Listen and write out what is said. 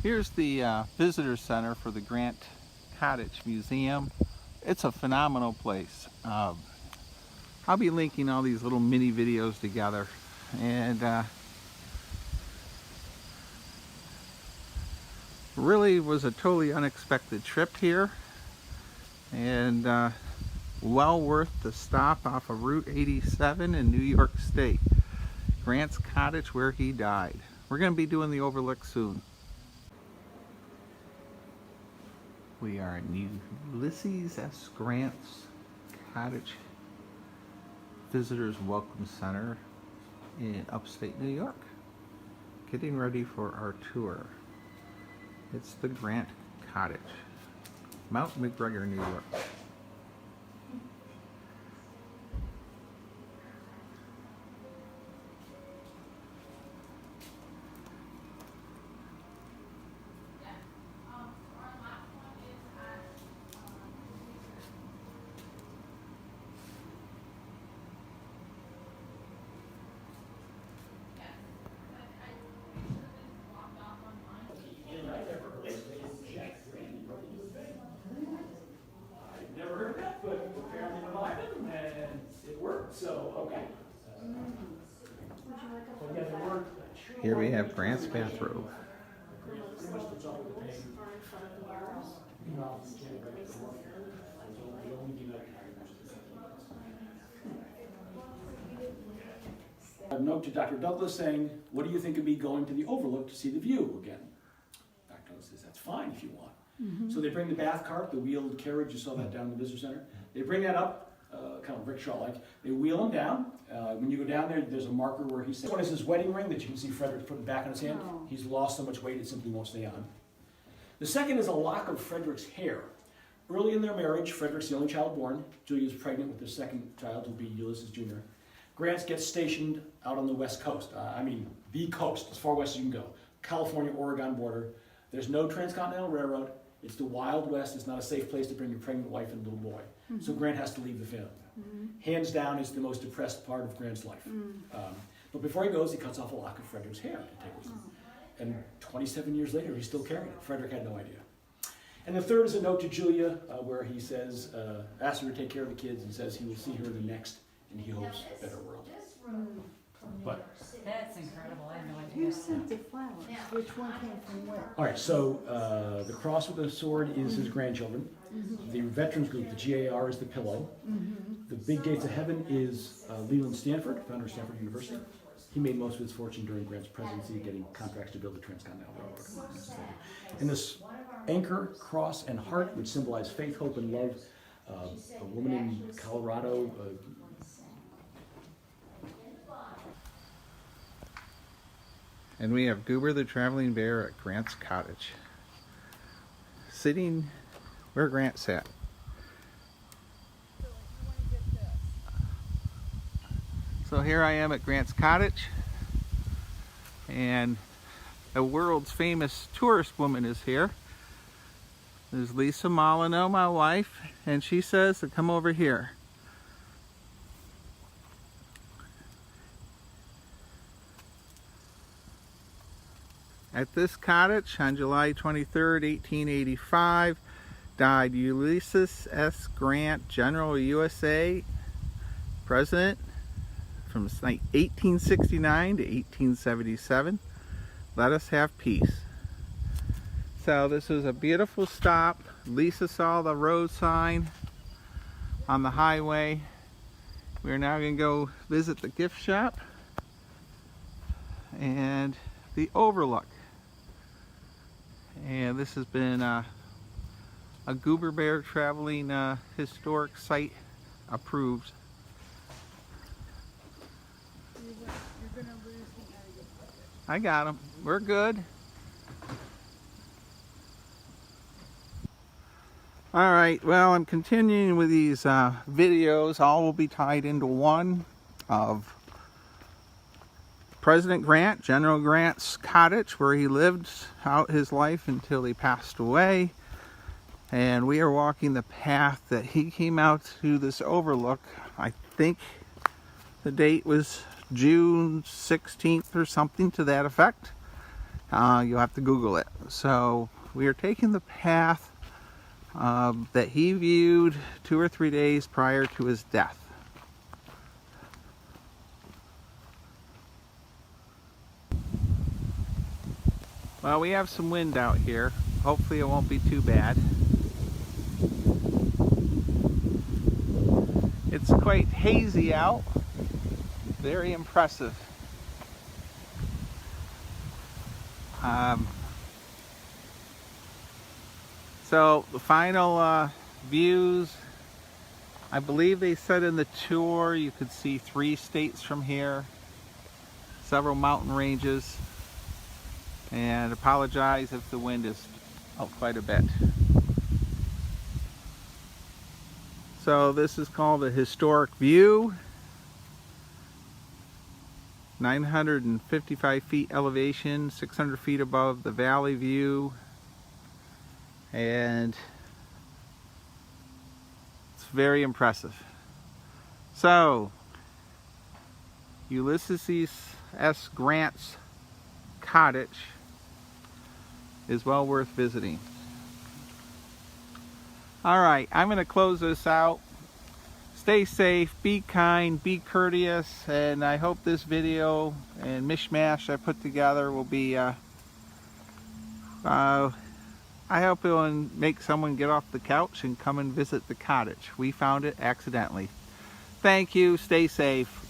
Here's the visitor center for the Grant Cottage Museum. It's a phenomenal place. I'll be linking all these little mini videos together, and really was a totally unexpected trip here, and well worth the stop off of Route 87 in New York State. Grant's Cottage, where he died. We're going to be doing the overlook soon. We are in Ulysses S. Grant's Cottage Visitors Welcome Center in upstate New York. Getting ready for our tour. It's the Grant Cottage, Mount McGregor, New York. Here we have Grant's bathrobe. A note to Dr. Douglas saying, what do you think of me going to the overlook to see the view again? Dr. Douglas says, that's fine if you want. So they bring the bath cart, the wheeled carriage, you saw that down in the visitor center. They bring that up, kind of rickshaw-like. They wheel him down. When you go down there, there's a marker where he says, this one is his wedding ring that you can see Frederick putting back on his hand. He's lost so much weight it simply won't stay on. The second is a lock of Frederick's hair. Early in their marriage, Frederick's the only child born. Julia's pregnant with their second child, who will be Ulysses Jr. Grant gets stationed out on the west coast. The coast, as far west as you can go. California-Oregon border. There's no transcontinental railroad. It's the Wild West. It's not a safe place to bring your pregnant wife and little boy. So Grant has to leave the family. Hands down, it's the most depressed part of Grant's life. But before he goes, he cuts off a lock of Frederick's hair to take with him. And 27 years later, he's still carrying it. Frederick had no idea. And the third is a note to Julia, where he says, asks her to take care of the kids, and says he will see her in the next, and he hopes, better world. But that's incredible. I have no idea. Who sent the flowers? Which one came from where? all right, so the cross with the sword is his grandchildren. The veterans group, the GAR, is the pillow. The big gates of heaven is Leland Stanford, founder of Stanford University. He made most of his fortune during Grant's presidency, getting contracts to build the Transcontinental Railroad. And this anchor, cross, and heart, which symbolize faith, hope, and love. A woman in Colorado. And we have Goober the traveling bear at Grant's Cottage, sitting where Grant sat. So here I am at Grant's Cottage, and a world's famous tourist woman is here. There's Lisa Molyneux, my wife, and she says to come over here. At this cottage on July 23rd, 1885, died Ulysses S. Grant, General USA, President from 1869 to 1877. Let us have peace. So this was a beautiful stop. Lisa saw the road sign on the highway. We're now going to go visit the gift shop and the overlook. And this has been a Goober Bear Traveling Historic Site approved. I got him. We're good. Alright, well, I'm continuing with these videos. All will be tied into one of President Grant, General Grant's cottage, where he lived out his life until he passed away. And we are walking the path that he came out to this overlook. I think the date was June 16th or something to that effect. You'll have to Google it. So we are taking the path that he viewed 2 or 3 days prior to his death. Well, we have some wind out here. Hopefully it won't be too bad. It's quite hazy out. Very impressive. So the final views, I believe they said in the tour you could see 3 states from here, several mountain ranges, and apologize if the wind is out quite a bit. So this is called a historic view. 955 feet elevation, 600 feet above the valley view, and it's very impressive. So Ulysses S. Grant's cottage is well worth visiting. Alright, I'm going to close this out. Stay safe, be kind, be courteous, and I hope this video and mishmash I put together will be, I hope it will make someone get off the couch and come and visit the cottage. We found it accidentally. Thank you, stay safe.